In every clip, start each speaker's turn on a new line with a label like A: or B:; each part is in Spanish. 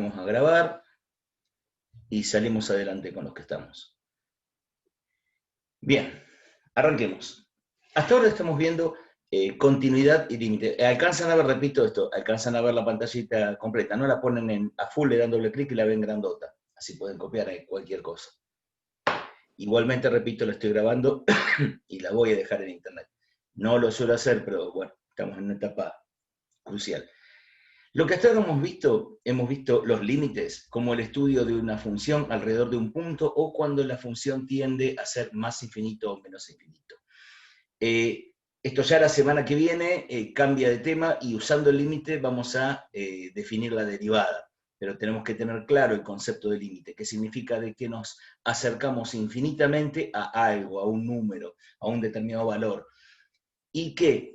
A: Empezamos a grabar y salimos adelante con los que estamos. Bien, arranquemos. Hasta ahora estamos viendo continuidad y límite. Alcanzan a ver, repito esto, alcanzan a ver la pantallita completa, no la ponen a full, le dan doble clic y la ven grandota. Así pueden copiar cualquier cosa. Igualmente, repito, la estoy grabando y la voy a dejar en internet. No lo suelo hacer, pero bueno, estamos en una etapa crucial. Lo que hasta ahora hemos visto los límites, como el estudio de una función alrededor de un punto, o cuando la función tiende a ser más infinito o menos infinito. Esto ya la semana que viene cambia de tema, y usando el límite vamos a definir la derivada. Pero tenemos que tener claro el concepto de límite, que significa de que nos acercamos infinitamente a algo, a un número, a un determinado valor, y que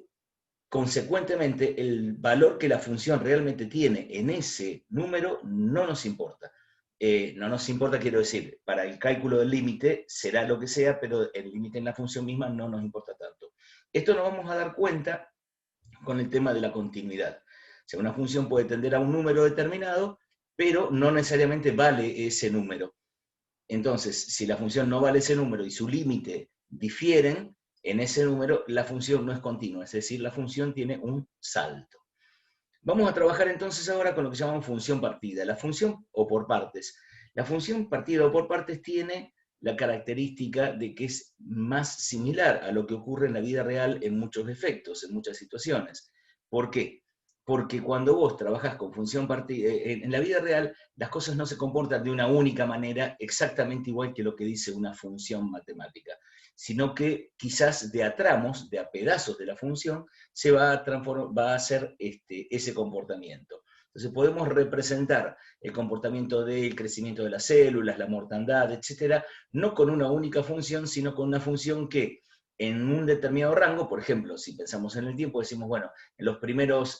A: consecuentemente el valor que la función realmente tiene en ese número no nos importa. No nos importa, quiero decir, para el cálculo del límite será lo que sea, pero el límite en la función misma no nos importa tanto. Esto nos vamos a dar cuenta con el tema de la continuidad. O sea, una función puede tender a un número determinado, pero no necesariamente vale ese número. Entonces, si la función no vale ese número y su límite difieren, en ese número la función no es continua, es decir, la función tiene un salto. Vamos a trabajar entonces ahora con lo que llamamos función partida, la función o por partes. La función partida o por partes tiene la característica de que es más similar a lo que ocurre en la vida real en muchos efectos, en muchas situaciones. ¿Por qué? Porque cuando vos trabajás con función partida, en la vida real, las cosas no se comportan de una única manera, exactamente igual que lo que dice una función matemática, sino que quizás de a tramos, de a pedazos de la función, se va a hacer ese comportamiento. Entonces podemos representar el comportamiento del crecimiento de las células, la mortandad, etcétera, no con una única función, sino con una función que en un determinado rango, por ejemplo, si pensamos en el tiempo, decimos, bueno, en los primeros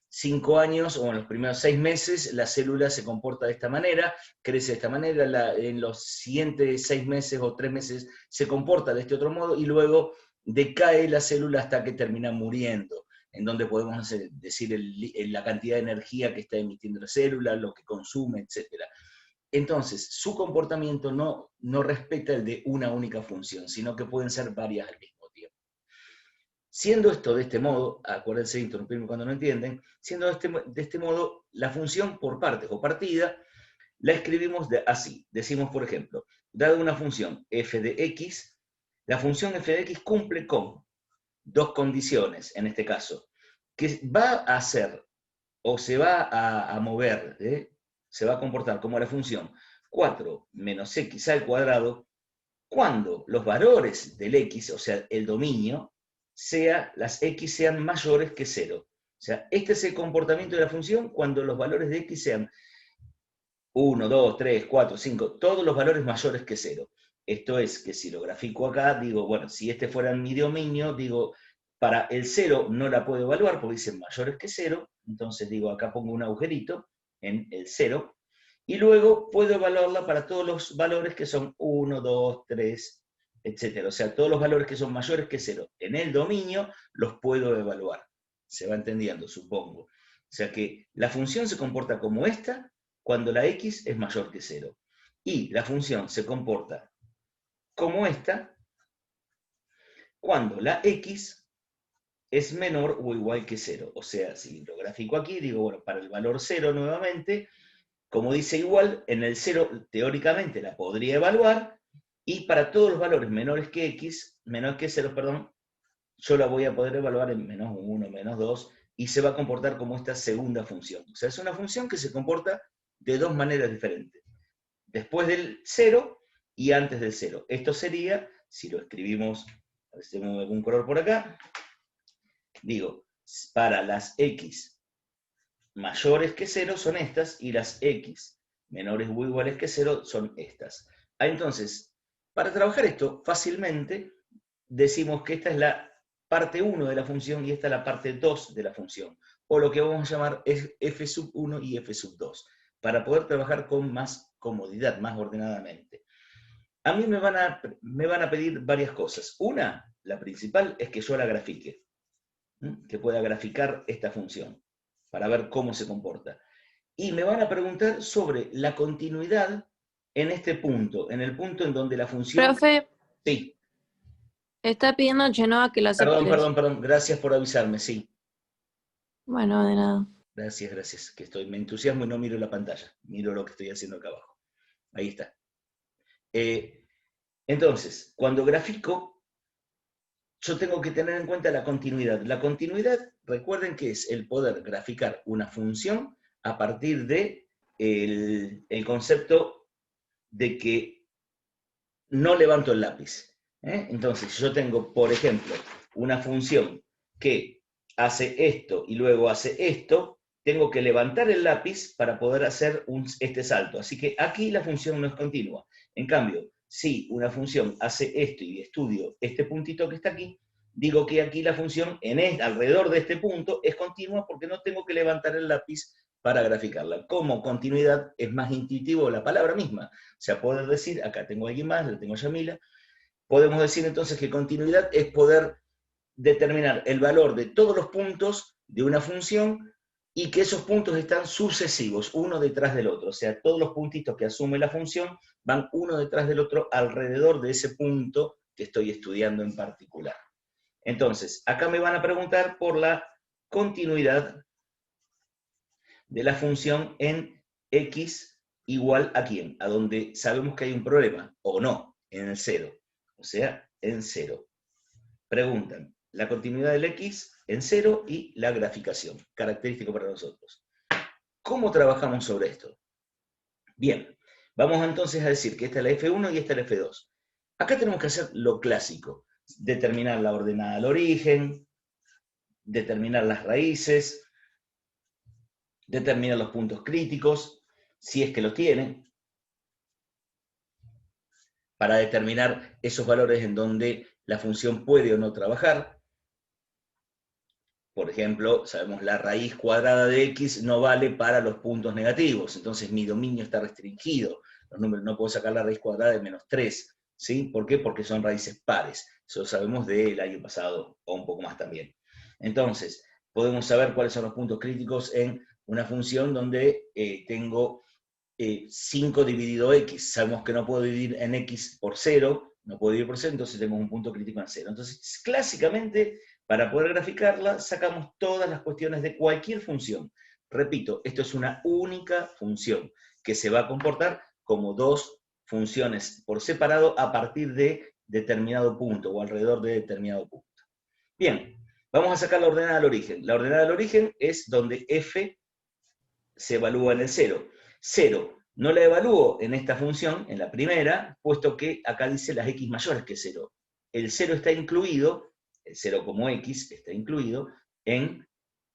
A: 5 años o en los primeros 6 meses la célula se comporta de esta manera, crece de esta manera, en los siguientes 6 meses o 3 meses se comporta de este otro modo, y luego decae la célula hasta que termina muriendo, en donde podemos decir la cantidad de energía que está emitiendo la célula, lo que consume, etc. Entonces, su comportamiento no respeta el de una única función, sino que pueden ser varias al mismo tiempo. Siendo esto de este modo, acuérdense de interrumpirme cuando no entienden, siendo de este modo, la función por partes o partida la escribimos así. Decimos, por ejemplo, dada una función f de x, la función f de x cumple con dos condiciones, en este caso, que va a hacer o se va a mover, se va a comportar como la función 4 menos x al cuadrado, cuando los valores del x, o sea, el dominio, las x sean mayores que 0. O sea, este es el comportamiento de la función cuando los valores de x sean 1, 2, 3, 4, 5, todos los valores mayores que 0. Esto es que si lo grafico acá, digo, bueno, si este fuera mi dominio, digo, para el 0 no la puedo evaluar porque dicen mayores que 0, entonces digo, acá pongo un agujerito en el 0, y luego puedo evaluarla para todos los valores que son 1, 2, 3, etc. O sea, todos los valores que son mayores que 0 en el dominio los puedo evaluar. Se va entendiendo, supongo. O sea que la función se comporta como esta cuando la x es mayor que 0. Y la función se comporta como esta cuando la x es menor o igual que 0. O sea, si lo grafico aquí, digo, bueno, para el valor 0 nuevamente, como dice igual, en el 0 teóricamente la podría evaluar, y para todos los valores menores que x, menor que 0, perdón, yo la voy a poder evaluar en menos 1, menos 2, y se va a comportar como esta segunda función. O sea, es una función que se comporta de dos maneras diferentes. Después del 0 y antes del 0. Esto sería, si lo escribimos, a ver si tengo algún color por acá, digo, para las x mayores que 0 son estas, y las x menores o iguales que 0 son estas. Entonces, para trabajar esto fácilmente, decimos que esta es la parte 1 de la función y esta es la parte 2 de la función, o lo que vamos a llamar f sub 1 y f sub 2, para poder trabajar con más comodidad, más ordenadamente. A mí me van a pedir varias cosas. Una, la principal, es que yo la grafique, que pueda graficar esta función, para ver cómo se comporta. y me van a preguntar sobre la continuidad en este punto, en el punto en donde la función...
B: Profe,
A: Sí,
B: está pidiendo Genoa que lo aceptes.
A: perdón, gracias por avisarme, sí.
B: Bueno, de nada.
A: Gracias, que me entusiasmo y no miro la pantalla, miro lo que estoy haciendo acá abajo. Ahí está. Entonces, cuando grafico, yo tengo que tener en cuenta la continuidad. La continuidad, recuerden que es el poder graficar una función a partir de el concepto de que no levanto el lápiz. Entonces, yo tengo, por ejemplo, una función que hace esto y luego hace esto, tengo que levantar el lápiz para poder hacer este salto. Así que aquí la función no es continua. En cambio, si una función hace esto y estudio este puntito que está aquí, digo que aquí la función alrededor de este punto es continua porque no tengo que levantar el lápiz para graficarla. Como continuidad es más intuitivo la palabra misma. O sea, poder decir, acá tengo a alguien más, la tengo a Yamila, podemos decir entonces que continuidad es poder determinar el valor de todos los puntos de una función y que esos puntos están sucesivos, uno detrás del otro. O sea, todos los puntitos que asume la función van uno detrás del otro alrededor de ese punto que estoy estudiando en particular. Entonces, acá me van a preguntar por la continuidad de la función en x igual a quién, a donde sabemos que hay un problema, o no, en el 0. O sea, en 0. Preguntan la continuidad del x en 0 y la graficación, característico para nosotros. ¿Cómo trabajamos sobre esto? Bien, vamos entonces a decir que esta es la F1 y esta es la F2. Acá tenemos que hacer lo clásico, determinar la ordenada al origen, determinar las raíces, determinar los puntos críticos, si es que los tiene, para determinar esos valores en donde la función puede o no trabajar. Por ejemplo, sabemos la raíz cuadrada de x no vale para los puntos negativos, entonces mi dominio está restringido. Los números, no puedo sacar la raíz cuadrada de menos 3. ¿Sí? ¿Por qué? Porque son raíces pares. Eso lo sabemos del año pasado, o un poco más también. Entonces, podemos saber cuáles son los puntos críticos en una función donde tengo 5 dividido x. Sabemos que no puedo dividir en x por 0, no puedo dividir por 0, entonces tenemos un punto crítico en 0. Entonces, clásicamente, para poder graficarla, sacamos todas las cuestiones de cualquier función. Repito, esto es una única función que se va a comportar como dos funciones por separado a partir de determinado punto o alrededor de determinado punto. Bien, vamos a sacar la ordenada al origen. La ordenada al origen es donde f se evalúa en el 0. 0 no la evalúo en esta función, en la primera, puesto que acá dice las x mayores que 0. El 0 está incluido, el 0 como x está incluido en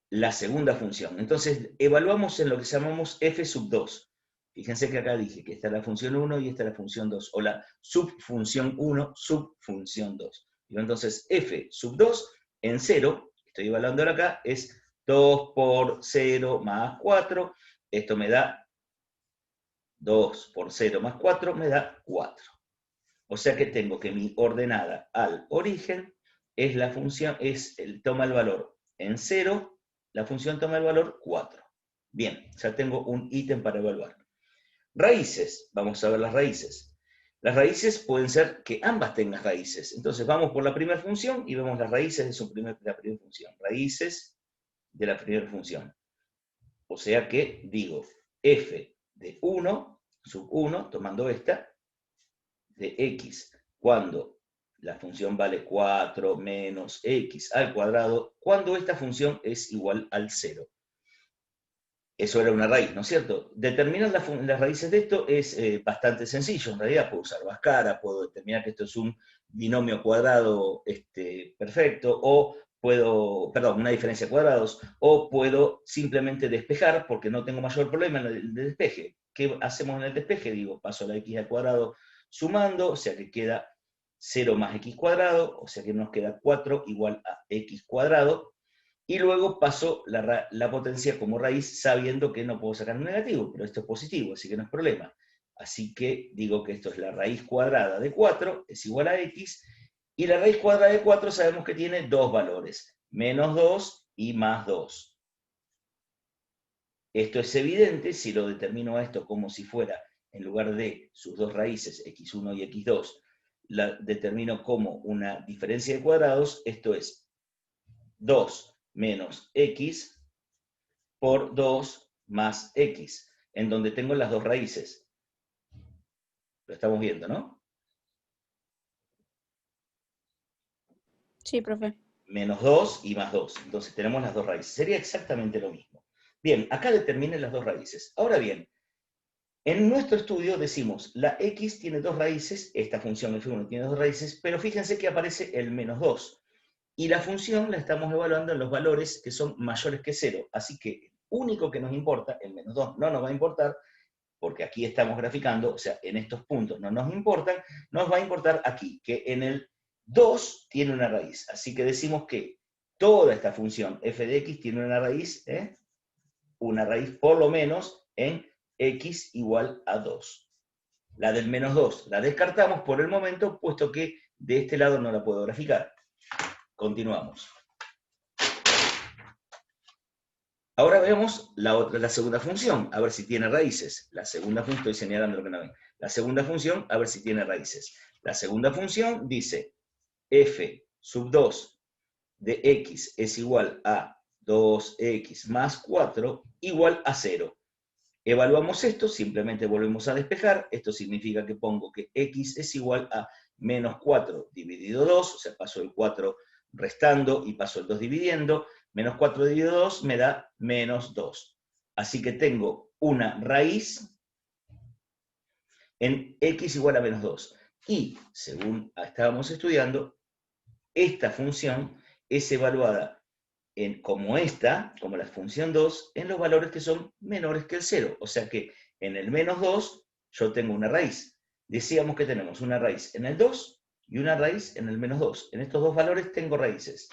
A: la segunda función. Entonces, evaluamos en lo que llamamos f sub 2. Fíjense que acá dije que esta es la función 1 y esta es la función 2, o la subfunción 1, subfunción 2. Y entonces, f sub 2 en 0, estoy evaluando acá, es 2 por 0 más 4, esto me da 2 por 0 más 4, me da 4. O sea que tengo que mi ordenada al origen es la función, toma el valor en 0, la función toma el valor 4. Bien, ya tengo un ítem para evaluar. Raíces, vamos a ver las raíces. Las raíces pueden ser que ambas tengan raíces. Entonces vamos por la primera función y vemos las raíces de la primera función. Raíces de la primera función. O sea que digo f de 1, sub 1, tomando esta, de x, cuando la función vale 4 menos x al cuadrado, cuando esta función es igual al 0. Eso era una raíz, ¿no es cierto? Determinar las raíces de esto es bastante sencillo. En realidad puedo usar Bhaskara, puedo determinar que esto es un binomio cuadrado perfecto, o una diferencia de cuadrados, o puedo simplemente despejar, porque no tengo mayor problema en el despeje. ¿Qué hacemos en el despeje? Digo, paso la x al cuadrado sumando, o sea que queda 0 más x cuadrado, o sea que nos queda 4 igual a x cuadrado, y luego paso la potencia como raíz sabiendo que no puedo sacar un negativo, pero esto es positivo, así que no es problema. Así que digo que esto es la raíz cuadrada de 4, es igual a x, y la raíz cuadrada de 4 sabemos que tiene dos valores, menos 2 y más 2. Esto es evidente si lo determino a esto como si fuera, en lugar de sus dos raíces, x1 y x2, la determino como una diferencia de cuadrados, esto es 2 menos x por 2 más x, en donde tengo las dos raíces. Lo estamos viendo, ¿no?
B: Sí, profe.
A: Menos 2 y más 2. Entonces tenemos las dos raíces. Sería exactamente lo mismo. Bien, acá determinen las dos raíces. Ahora bien, en nuestro estudio decimos, la x tiene dos raíces, esta función f1 tiene dos raíces, pero fíjense que aparece el menos 2. Y la función la estamos evaluando en los valores que son mayores que 0. Así que el único que nos importa, el menos 2, no nos va a importar, porque aquí estamos graficando, o sea, en estos puntos no nos importan, nos va a importar aquí, que en el 2 tiene una raíz. Así que decimos que toda esta función f de x tiene una raíz por lo menos en x igual a 2. La del menos 2 la descartamos por el momento, puesto que de este lado no la puedo graficar. Continuamos. Ahora vemos la segunda función, a ver si tiene raíces. La segunda función, estoy señalando lo que no ven. La segunda función, a ver si tiene raíces. La segunda función dice f sub 2 de x es igual a 2x más 4 igual a 0. Evaluamos esto, simplemente volvemos a despejar. Esto significa que pongo que x es igual a menos 4 dividido 2, o sea, paso el 4 restando y paso el 2 dividiendo. Menos 4 dividido 2 me da menos 2. Así que tengo una raíz en x igual a menos 2. Y, según estábamos estudiando, esta función es evaluada como la función 2, en los valores que son menores que el 0. O sea que en el menos 2 yo tengo una raíz. Decíamos que tenemos una raíz en el 2 y una raíz en el menos 2. En estos dos valores tengo raíces.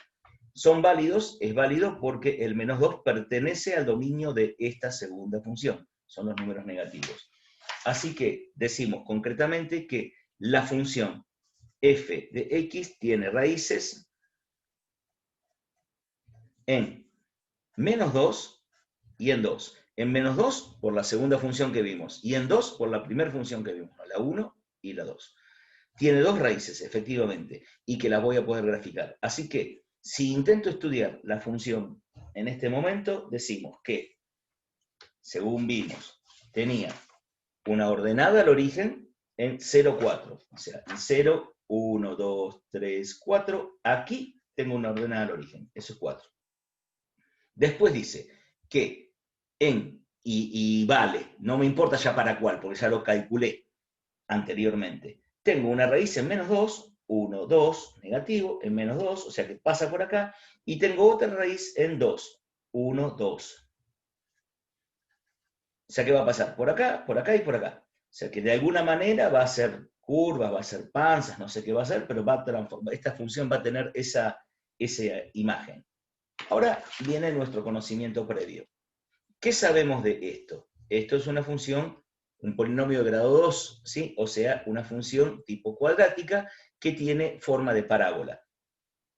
A: Son válidos, es válido porque el menos 2 pertenece al dominio de esta segunda función. Son los números negativos. Así que decimos concretamente que la función f de x tiene raíces en menos 2 y en 2. En menos 2 por la segunda función que vimos y en 2 por la primera función que vimos, la 1 y la 2. Tiene dos raíces, efectivamente, y que las voy a poder graficar. Así que, si intento estudiar la función en este momento, decimos que, según vimos, tenía una ordenada al origen en 0, 4. O sea, en 0, 1, 2, 3, 4. Aquí tengo una ordenada al origen. Eso es 4. Después dice que y vale, no me importa ya para cuál, porque ya lo calculé anteriormente. Tengo una raíz en menos 2, 1, 2, negativo, en menos 2, o sea que pasa por acá, y tengo otra raíz en 2, 1, 2. O sea que va a pasar por acá y por acá. O sea que de alguna manera va a ser curvas, va a ser panzas, no sé qué va a hacer, pero va a transformar, esta función va a tener esa imagen. Ahora viene nuestro conocimiento previo. ¿Qué sabemos de esto? Esto es una función, un polinomio de grado 2, ¿sí? O sea, una función tipo cuadrática que tiene forma de parábola.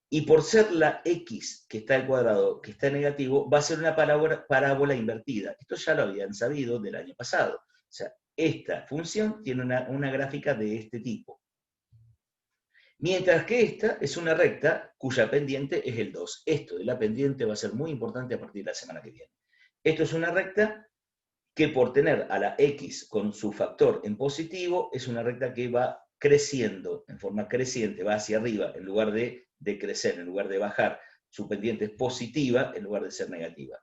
A: Y por ser la x que está al cuadrado, que está negativo, va a ser una parábola invertida. Esto ya lo habían sabido del año pasado. O sea, esta función tiene una gráfica de este tipo. Mientras que esta es una recta cuya pendiente es el 2. Esto de la pendiente va a ser muy importante a partir de la semana que viene. Esto es una recta que por tener a la x con su factor en positivo, es una recta que va creciendo, en forma creciente, va hacia arriba, en lugar de crecer, en lugar de bajar. Su pendiente es positiva, en lugar de ser negativa.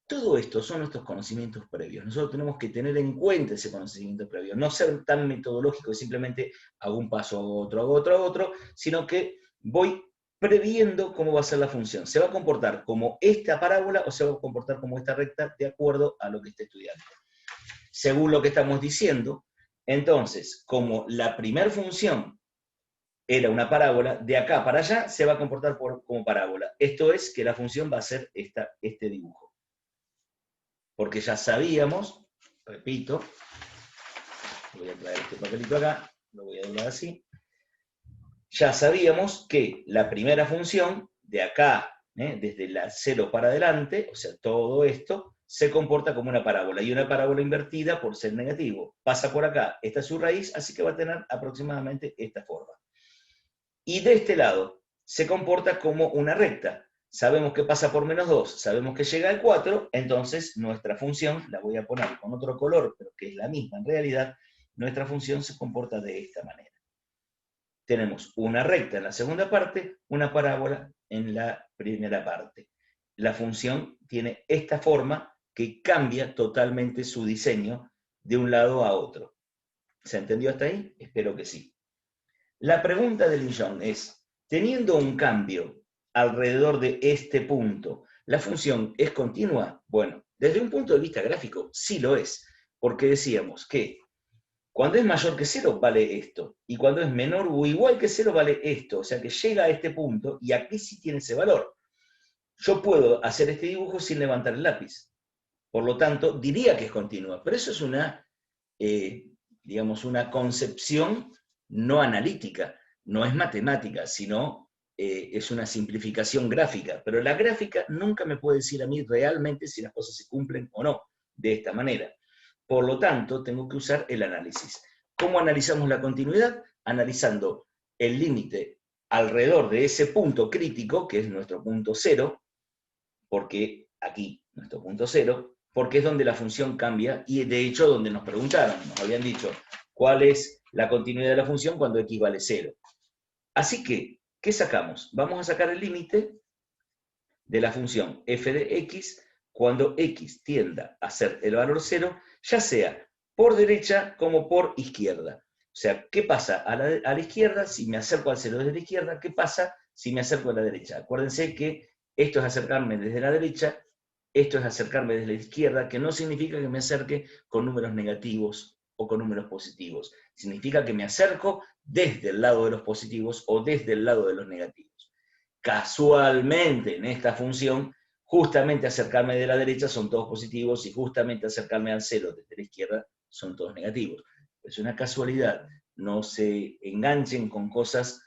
A: Todo esto son nuestros conocimientos previos. Nosotros tenemos que tener en cuenta ese conocimiento previo, no ser tan metodológico que simplemente hago un paso, hago otro, sino que voy previendo cómo va a ser la función. ¿Se va a comportar como esta parábola o se va a comportar como esta recta de acuerdo a lo que esté estudiando? Según lo que estamos diciendo, entonces, como la primera función era una parábola, de acá para allá se va a comportar como parábola. Esto es que la función va a ser este dibujo. Porque ya sabíamos, repito, voy a traer este papelito acá, lo voy a doblar así, ya sabíamos que la primera función, de acá, desde la 0 para adelante, o sea, todo esto, se comporta como una parábola, y una parábola invertida por ser negativo. Pasa por acá, esta es su raíz, así que va a tener aproximadamente esta forma. Y de este lado, se comporta como una recta. Sabemos que pasa por menos 2, sabemos que llega al 4, entonces nuestra función, la voy a poner con otro color, pero que es la misma en realidad, nuestra función se comporta de esta manera. Tenemos una recta en la segunda parte, una parábola en la primera parte. La función tiene esta forma que cambia totalmente su diseño de un lado a otro. ¿Se entendió hasta ahí? Espero que sí. La pregunta del millón es, teniendo un cambio alrededor de este punto, ¿la función es continua? Bueno, desde un punto de vista gráfico, sí lo es, porque decíamos que cuando es mayor que 0 vale esto, y cuando es menor o igual que 0 vale esto, o sea que llega a este punto y aquí sí tiene ese valor. Yo puedo hacer este dibujo sin levantar el lápiz, por lo tanto diría que es continua, pero eso es una, digamos, una concepción no analítica, no es matemática, sino es una simplificación gráfica, pero la gráfica nunca me puede decir a mí realmente si las cosas se cumplen o no de esta manera. Por lo tanto, tengo que usar el análisis. ¿Cómo analizamos la continuidad? Analizando el límite alrededor de ese punto crítico, que es nuestro punto 0, porque aquí, nuestro punto 0, porque es donde la función cambia, y de hecho donde nos preguntaron, nos habían dicho, ¿cuál es la continuidad de la función cuando x vale 0? Así que, ¿qué sacamos? Vamos a sacar el límite de la función f de x cuando x tienda a ser el valor 0, ya sea por derecha como por izquierda. O sea, ¿qué pasa a la izquierda si me acerco al 0 desde la izquierda? ¿Qué pasa si me acerco a la derecha? Acuérdense que esto es acercarme desde la derecha, esto es acercarme desde la izquierda, que no significa que me acerque con números negativos o con números positivos. Significa que me acerco desde el lado de los positivos o desde el lado de los negativos. Casualmente, en esta función, justamente acercarme de la derecha son todos positivos y justamente acercarme al 0 desde la izquierda son todos negativos. Es una casualidad. No se enganchen con cosas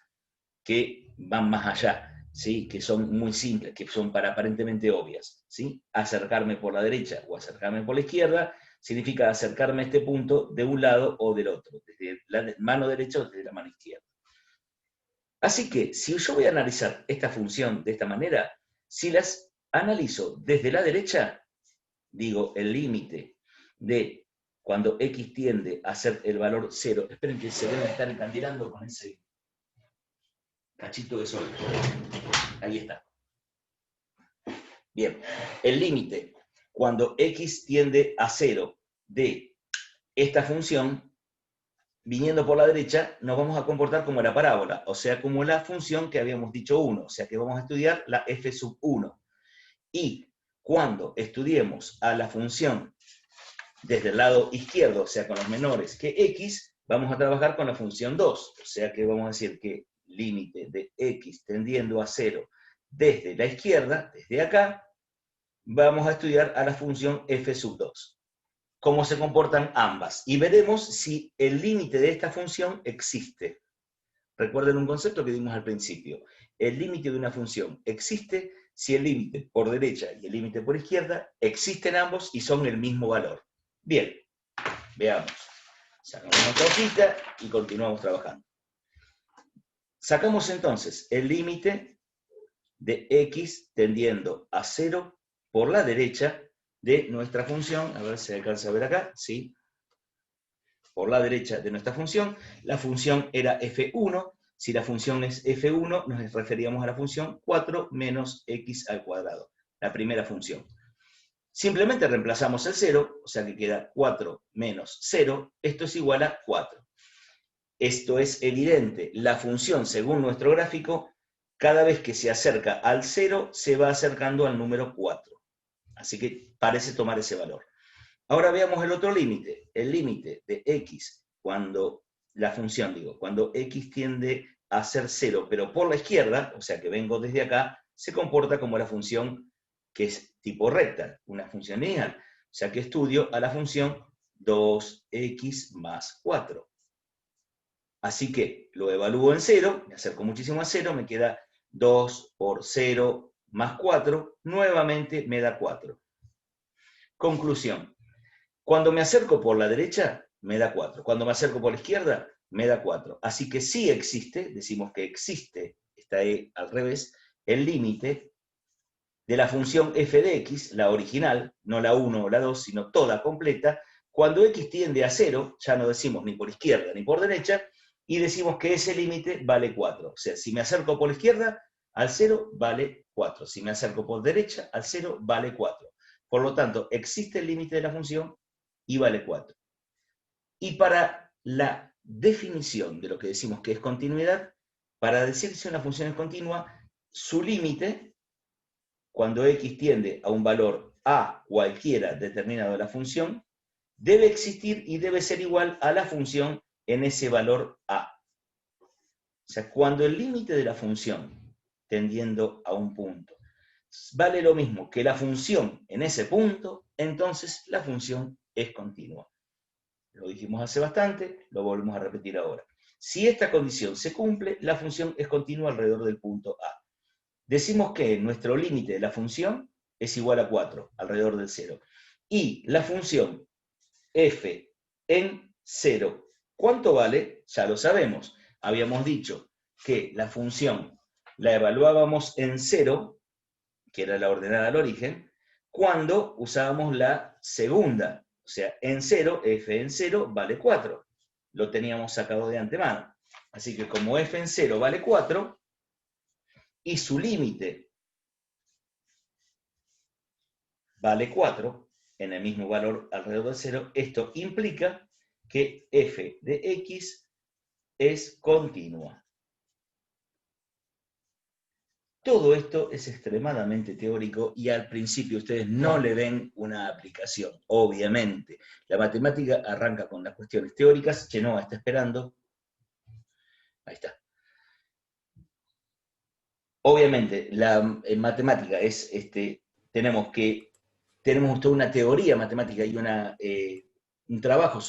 A: que van más allá, ¿sí? Que son muy simples, que son aparentemente obvias, ¿sí? Acercarme por la derecha o acercarme por la izquierda significa acercarme a este punto de un lado o del otro, desde la mano derecha o desde la mano izquierda. Así que, si yo voy a analizar esta función de esta manera, si las analizo desde la derecha, digo el límite de cuando x tiende a ser el valor 0, esperen que se deben estar encandilando con ese cachito de sol. Ahí está. Bien, el límite cuando x tiende a 0 de esta función, viniendo por la derecha, nos vamos a comportar como la parábola, o sea, como la función que habíamos dicho 1, o sea que vamos a estudiar la f sub 1. Y cuando estudiemos a la función desde el lado izquierdo, o sea, con los menores que x, vamos a trabajar con la función 2, o sea que vamos a decir que límite de x tendiendo a 0 desde la izquierda, desde acá, vamos a estudiar a la función f sub 2. Cómo se comportan ambas, y veremos si el límite de esta función existe. Recuerden un concepto que dimos al principio. El límite de una función existe si el límite por derecha y el límite por izquierda existen ambos y son el mismo valor. Bien, veamos. Sacamos nuestra hojita y continuamos trabajando. Sacamos entonces el límite de x tendiendo a 0 por la derecha de nuestra función, a ver si alcanza a ver acá, sí, por la derecha de nuestra función, la función era f1, si la función es f1, nos referíamos a la función 4 menos x al cuadrado, la primera función. Simplemente reemplazamos el 0, o sea que queda 4 menos 0, esto es igual a 4. Esto es evidente, la función, según nuestro gráfico, cada vez que se acerca al 0, se va acercando al número 4. Así que parece tomar ese valor. Ahora veamos el otro límite, el límite de x, cuando la función, cuando x tiende a ser 0, pero por la izquierda, o sea que vengo desde acá, se comporta como la función que es tipo recta, una función lineal. O sea que estudio a la función 2x más 4. Así que lo evalúo en 0, me acerco muchísimo a 0, me queda 2 por 0 más 4, nuevamente me da 4. Conclusión. Cuando me acerco por la derecha, me da 4. Cuando me acerco por la izquierda, me da 4. Así que sí existe, decimos que existe, está E al revés, el límite de la función f de x, la original, no la 1 o la 2, sino toda completa, cuando x tiende a 0, ya no decimos ni por izquierda ni por derecha, y decimos que ese límite vale 4. O sea, si me acerco por la izquierda, al 0 vale 4. Si me acerco por derecha, al 0 vale 4. Por lo tanto, existe el límite de la función y vale 4. Y para la definición de lo que decimos que es continuidad, para decir si una función es continua, su límite, cuando x tiende a un valor a cualquiera determinado de la función, debe existir y debe ser igual a la función en ese valor a. O sea, cuando el límite de la función tendiendo a un punto vale lo mismo que la función en ese punto, entonces la función es continua. Lo dijimos hace bastante, lo volvemos a repetir ahora. Si esta condición se cumple, la función es continua alrededor del punto A. Decimos que nuestro límite de la función es igual a 4, alrededor del 0. Y la función f en 0, ¿cuánto vale? Ya lo sabemos. Habíamos dicho que la función la evaluábamos en 0, que era la ordenada al origen, cuando usábamos la segunda. O sea, en 0, f en 0 vale 4. Lo teníamos sacado de antemano. Así que como f en 0 vale 4, y su límite vale 4, en el mismo valor alrededor de 0, esto implica que f de x es continua. Todo esto es extremadamente teórico y al principio ustedes no le ven una aplicación, obviamente. La matemática arranca con las cuestiones teóricas. Chenoa está esperando. Ahí está. Obviamente, en matemática es, tenemos toda una teoría matemática y un trabajo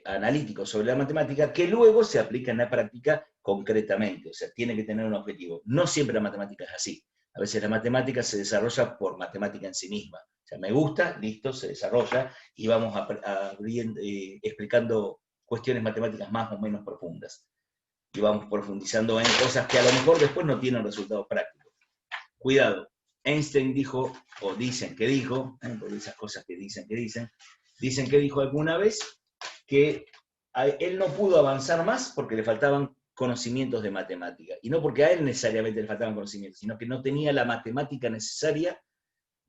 A: analítico sobre la matemática que luego se aplica en la práctica concretamente. O sea, tiene que tener un objetivo. No siempre la matemática es así. A veces la matemática se desarrolla por matemática en sí misma. O sea, me gusta, listo, se desarrolla y vamos explicando cuestiones matemáticas más o menos profundas. Y vamos profundizando en cosas que a lo mejor después no tienen resultados prácticos. Cuidado, Einstein dijo, o dicen que dijo, por esas cosas que dicen que dijo alguna vez que él no pudo avanzar más porque le faltaban conocimientos de matemática. Y no porque a él necesariamente le faltaban conocimientos, sino que no tenía la matemática necesaria,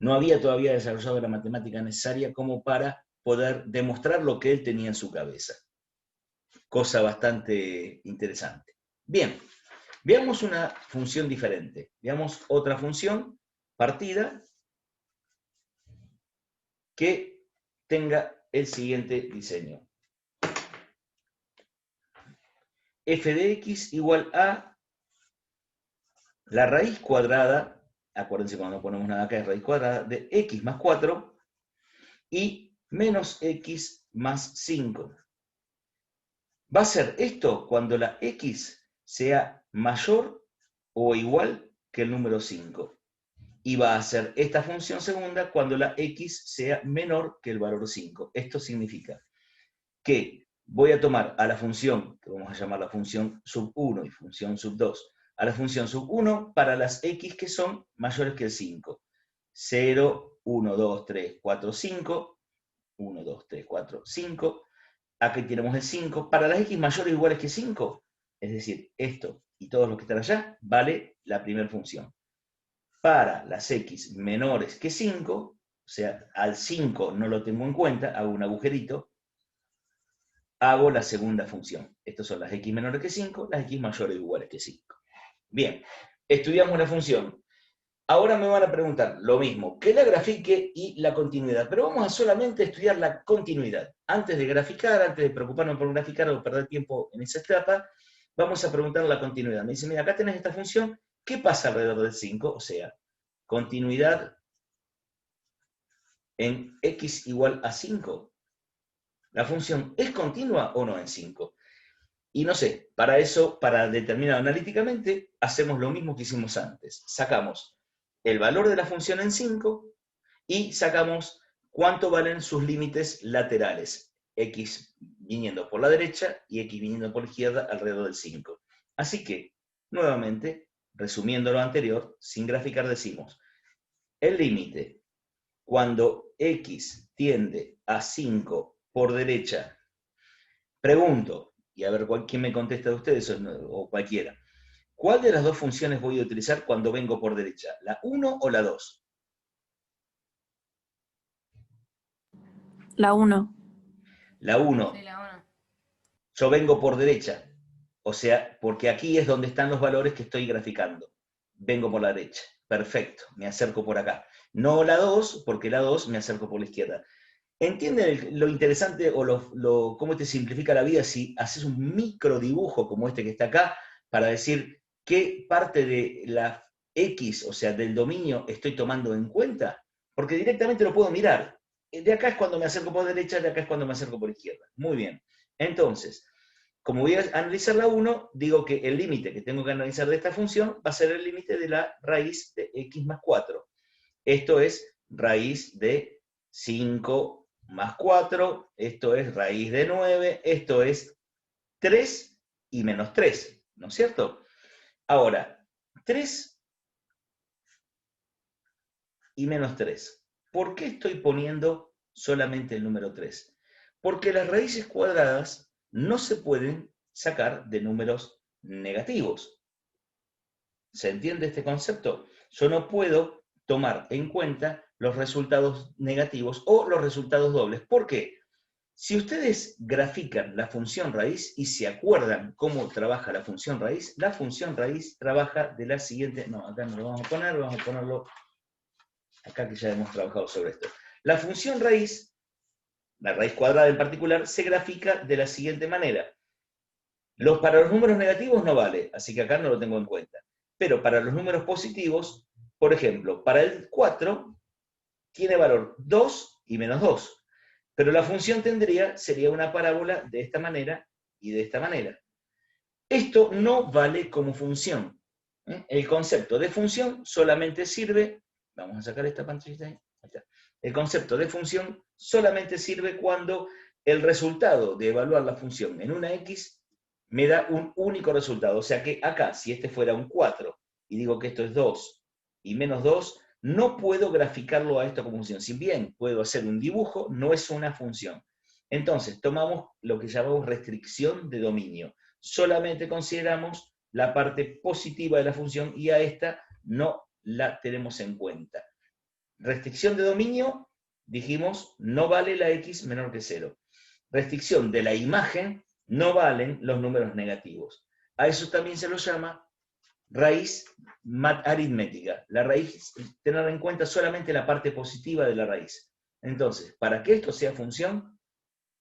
A: no había todavía desarrollado la matemática necesaria como para poder demostrar lo que él tenía en su cabeza. Cosa bastante interesante. Bien, veamos una función diferente. Veamos otra función partida que tenga el siguiente diseño. F de x igual a la raíz cuadrada, acuérdense cuando no ponemos nada acá es raíz cuadrada, de x más 4 y menos x más 5. Va a ser esto cuando la x sea mayor o igual que el número 5. Y va a ser esta función segunda cuando la x sea menor que el valor 5. Esto significa que voy a tomar a la función, que vamos a llamar la función sub 1 y función sub 2, a la función sub 1 para las x que son mayores que el 5. 0, 1, 2, 3, 4, 5, 1, 2, 3, 4, 5. Aquí tenemos el 5. Para las x mayores o iguales que 5, es decir, esto y todos los que están allá, vale la primera función. Para las x menores que 5, o sea, al 5 no lo tengo en cuenta, hago un agujerito, hago la segunda función. Estas son las x menores que 5, las x mayores o iguales que 5. Bien, estudiamos la función. Ahora me van a preguntar lo mismo, que la grafique y la continuidad, pero vamos a solamente estudiar la continuidad. Antes de graficar, antes de preocuparnos por graficar o perder tiempo en esa etapa, vamos a preguntar la continuidad. Me dice, mira, acá tenés esta función, ¿qué pasa alrededor del 5? O sea, continuidad en x igual a 5. ¿La función es continua o no en 5? Y no sé, para eso, para determinar analíticamente, hacemos lo mismo que hicimos antes. Sacamos el valor de la función en 5 y sacamos ¿cuánto valen sus límites laterales? X viniendo por la derecha y X viniendo por la izquierda alrededor del 5. Así que, nuevamente, resumiendo lo anterior, sin graficar decimos, el límite, cuando X tiende a 5 por derecha, pregunto, y a ver quién me contesta de ustedes o cualquiera, ¿cuál de las dos funciones voy a utilizar cuando vengo por derecha? ¿La 1 o la 2?
B: La 1.
A: La 1.
C: Sí, la 1.
A: Yo vengo por derecha, o sea, porque aquí es donde están los valores que estoy graficando. Vengo por la derecha. Perfecto, me acerco por acá. No la 2, porque la 2 me acerco por la izquierda. ¿Entienden lo interesante o cómo te simplifica la vida si haces un micro dibujo como este que está acá para decir qué parte de la X, o sea, del dominio, estoy tomando en cuenta? Porque directamente lo puedo mirar. De acá es cuando me acerco por derecha, de acá es cuando me acerco por izquierda. Muy bien. Entonces, como voy a analizar la 1, digo que el límite que tengo que analizar de esta función va a ser el límite de la raíz de x más 4. Esto es raíz de 5 más 4, esto es raíz de 9, esto es 3 y menos 3, ¿no es cierto? Ahora, 3 y menos 3. ¿Por qué estoy poniendo solamente el número 3? Porque las raíces cuadradas no se pueden sacar de números negativos. ¿Se entiende este concepto? Yo no puedo tomar en cuenta los resultados negativos o los resultados dobles. ¿Por qué? Si ustedes grafican la función raíz y se acuerdan cómo trabaja la función raíz trabaja de la siguiente... No, acá no lo vamos a ponerlo acá que ya hemos trabajado sobre esto. La función raíz, la raíz cuadrada en particular, se grafica de la siguiente manera. Para los números negativos no vale, así que acá no lo tengo en cuenta. Pero para los números positivos, por ejemplo, para el 4 tiene valor 2 y menos 2. Pero la función sería una parábola de esta manera y de esta manera. Esto no vale como función. El concepto de función solamente sirve, vamos a sacar esta pantallita ahí, el concepto de función solamente sirve cuando el resultado de evaluar la función en una X me da un único resultado. O sea que acá, si este fuera un 4 y digo que esto es 2 y menos 2, no puedo graficarlo a esto como función. Si bien puedo hacer un dibujo, no es una función. Entonces, tomamos lo que llamamos restricción de dominio. Solamente consideramos la parte positiva de la función y a esta no la tenemos en cuenta. Restricción de dominio, dijimos, no vale la x menor que 0. Restricción de la imagen, no valen los números negativos. A eso también se lo llama raíz aritmética. La raíz, tener en cuenta solamente la parte positiva de la raíz. Entonces, para que esto sea función,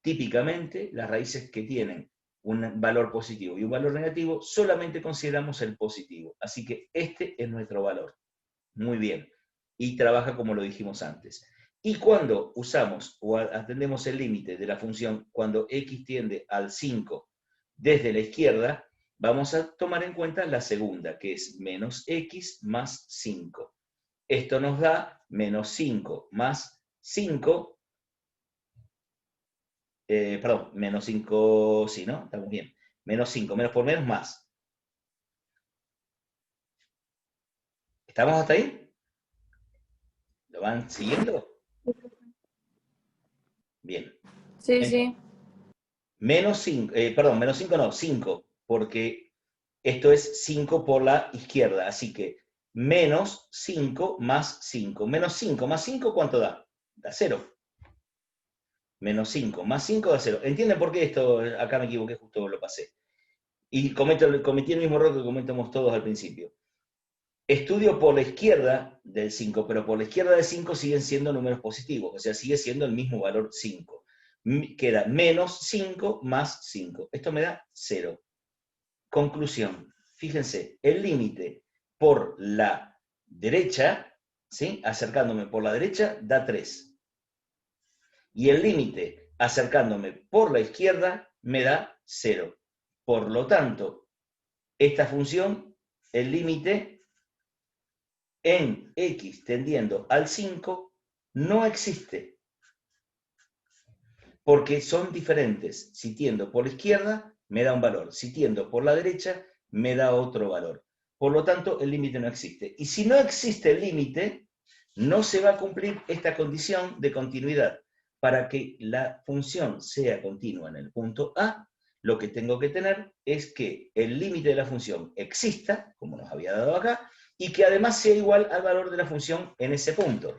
A: típicamente las raíces que tienen un valor positivo y un valor negativo, solamente consideramos el positivo. Así que este es nuestro valor. Muy bien. Y trabaja como lo dijimos antes. Y cuando usamos o atendemos el límite de la función, cuando x tiende al 5 desde la izquierda, vamos a tomar en cuenta la segunda, que es menos x más 5. Esto nos da menos 5 más 5, perdón, menos 5, sí, ¿no? Estamos bien. Menos 5, menos por menos, más. ¿Estamos hasta ahí? ¿Lo van siguiendo? Bien.
B: Sí, sí.
A: Menos 5, perdón, menos 5 no, 5, porque esto es 5 por la izquierda, así que menos 5 más 5. Menos 5 más 5, ¿cuánto da? Da 0. Menos 5 más 5 da 0. ¿Entienden por qué esto? Acá me equivoqué, justo lo pasé. Y cometí el mismo error que cometemos todos al principio. Estudio por la izquierda del 5, pero por la izquierda del 5 siguen siendo números positivos, o sea, sigue siendo el mismo valor 5. Queda menos 5 más 5. Esto me da 0. Conclusión. Fíjense, el límite por la derecha, ¿sí? Acercándome por la derecha, da 3. Y el límite acercándome por la izquierda me da 0. Por lo tanto, esta función, el límite en x tendiendo al 5, no existe. porque son diferentes. Si tiendo por la izquierda, me da un valor. Si tiendo por la derecha, me da otro valor. Por lo tanto, el límite no existe. Y si no existe el límite, no se va a cumplir esta condición de continuidad. Para que la función sea continua en el punto A, lo que tengo que tener es que el límite de la función exista, como nos había dado acá, y que además sea igual al valor de la función en ese punto.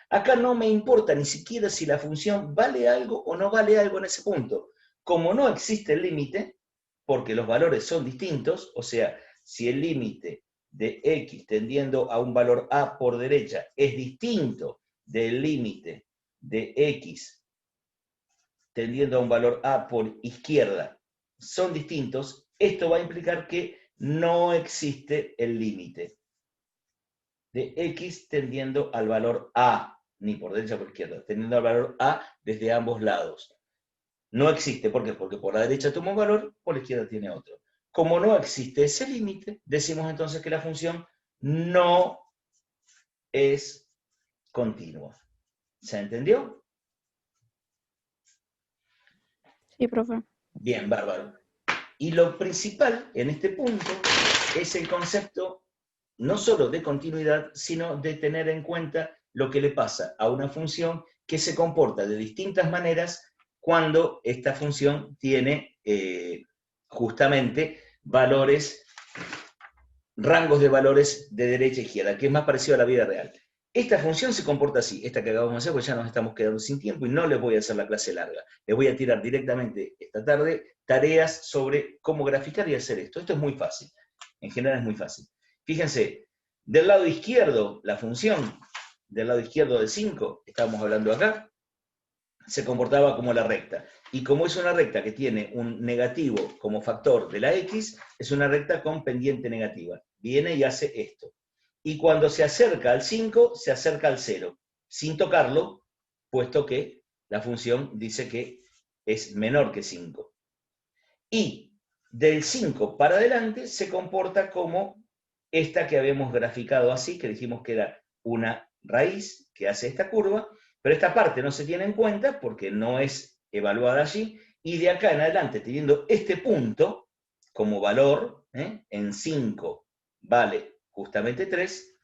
A: Acá no me importa ni siquiera si la función vale algo o no vale algo en ese punto. Como no existe el límite, porque los valores son distintos, o sea, si el límite de x tendiendo a un valor a por derecha es distinto del límite de x tendiendo a un valor a por izquierda, son distintos, esto va a implicar que no existe el límite de x tendiendo al valor a, ni por derecha ni por izquierda, tendiendo al valor a desde ambos lados. No existe, ¿por qué? Porque por la derecha toma un valor, por la izquierda tiene otro. Como no existe ese límite, decimos entonces que la función no es continua. ¿Se entendió?
B: Sí, profe.
A: Bien, bárbaro. Y lo principal en este punto es el concepto no solo de continuidad, sino de tener en cuenta lo que le pasa a una función que se comporta de distintas maneras cuando esta función tiene justamente valores, rangos de valores de derecha a izquierda, que es más parecido a la vida real. Esta función se comporta así, esta que acabamos de hacer, porque ya nos estamos quedando sin tiempo y no les voy a hacer la clase larga. Les voy a tirar directamente esta tarde tareas sobre cómo graficar y hacer esto. Esto es muy fácil, en general es muy fácil. Fíjense, del lado izquierdo, la función del lado izquierdo de 5, estábamos hablando acá, se comportaba como la recta. Y como es una recta que tiene un negativo como factor de la x, es una recta con pendiente negativa. Viene y hace esto. Y cuando se acerca al 5, se acerca al 0, sin tocarlo, puesto que la función dice que es menor que 5. Y del 5 para adelante se comporta como esta que habíamos graficado así, que dijimos que era una raíz que hace esta curva, pero esta parte no se tiene en cuenta porque no es evaluada allí, y de acá en adelante, teniendo este punto como valor, en 5 vale justamente 3,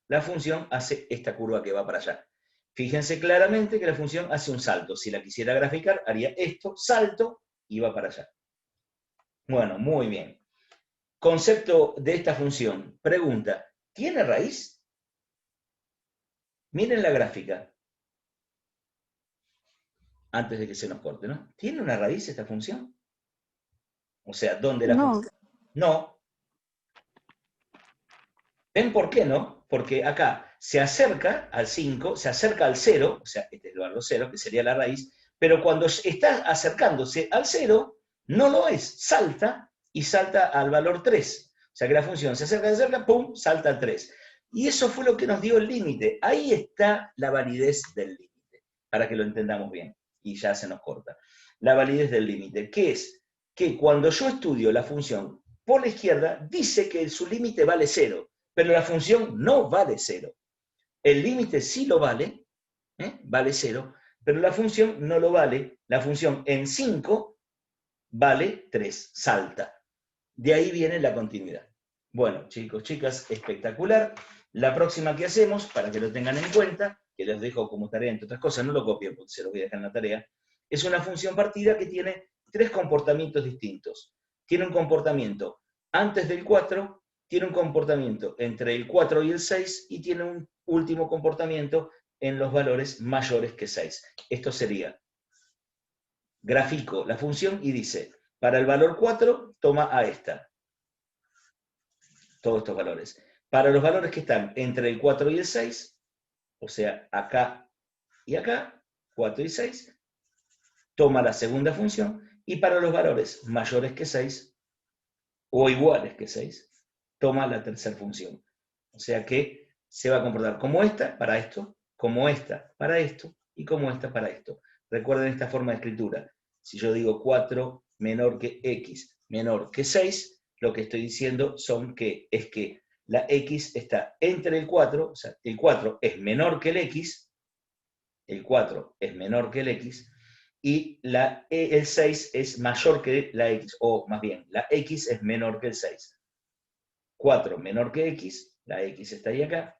A: la función hace esta curva que va para allá. Fíjense claramente que la función hace un salto. Si la quisiera graficar, haría esto, salto, y va para allá. Bueno, muy bien. Concepto de esta función. Pregunta, ¿tiene raíz? Miren la gráfica. Antes de que se nos corte, ¿no? ¿Tiene una raíz esta función? O sea, ¿dónde la función? No. ¿Ven por qué no? Porque acá se acerca al 5, se acerca al 0, o sea, este es el valor 0, que sería la raíz, pero cuando está acercándose al 0, no lo es, salta y salta al valor 3. O sea que la función se acerca, pum, salta al 3. Y eso fue lo que nos dio el límite. Ahí está la validez del límite, para que lo entendamos bien. Y ya se nos corta. La validez del límite, ¿qué es? Que cuando yo estudio la función por la izquierda, dice que su límite vale 0, pero la función no vale 0. El límite sí lo vale, vale 0, pero la función no lo vale. La función en 5 vale 3, salta. De ahí viene la continuidad. Bueno, chicos, chicas, espectacular. La próxima que hacemos, para que lo tengan en cuenta, que les dejo como tarea, entre otras cosas, no lo copien porque se lo voy a dejar en la tarea, es una función partida que tiene 3 comportamientos distintos. Tiene un comportamiento antes del 4, tiene un comportamiento entre el 4 y el 6, y tiene un último comportamiento en los valores mayores que 6. Esto sería, grafico la función y dice, para el valor 4, toma a esta. Todos estos valores. Para los valores que están entre el 4 y el 6, o sea, acá y acá, 4 y 6, toma la segunda función, y para los valores mayores que 6, o iguales que 6, toma la tercera función. O sea que se va a comportar como esta para esto, como esta para esto, y como esta para esto. Recuerden esta forma de escritura. Si yo digo 4 menor que x menor que 6, lo que estoy diciendo es que la x está entre el 4, o sea, el 4 es menor que el x, el 4 es menor que el x, y el 6 es mayor que la x, o más bien, la x es menor que el 6. 4 menor que x, la x está ahí acá,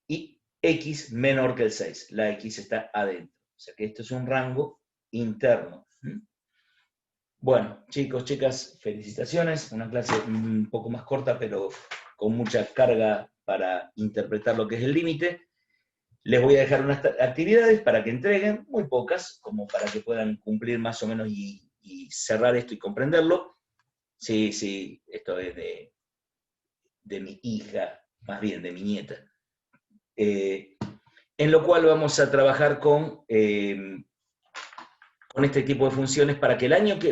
A: y x menor que el 6, la x está adentro. O sea que esto es un rango interno. Bueno, chicos, chicas, felicitaciones. Una clase un poco más corta, pero con mucha carga para interpretar lo que es el límite. Les voy a dejar unas actividades para que entreguen, muy pocas, como para que puedan cumplir más o menos y cerrar esto y comprenderlo. Sí, sí, esto es de mi hija, más bien de mi nieta. En lo cual vamos a trabajar con este tipo de funciones para que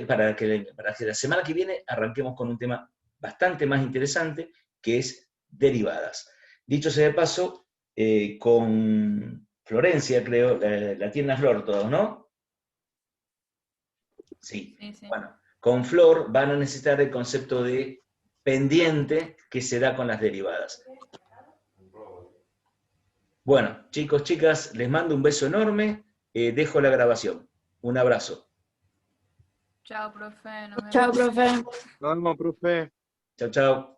A: para que la semana que viene arranquemos con un tema bastante más interesante, que es derivadas. Dicho sea de paso, con Florencia, creo, la tiene a Flor todos, ¿no? Sí. Sí. Bueno, con Flor van a necesitar el concepto de pendiente que se da con las derivadas. Bueno, chicos, chicas, les mando un beso enorme, dejo la grabación. Un abrazo.
B: Chao, profe.
C: Chao, profe.
D: Nos vemos, profe.
A: Chao, chao.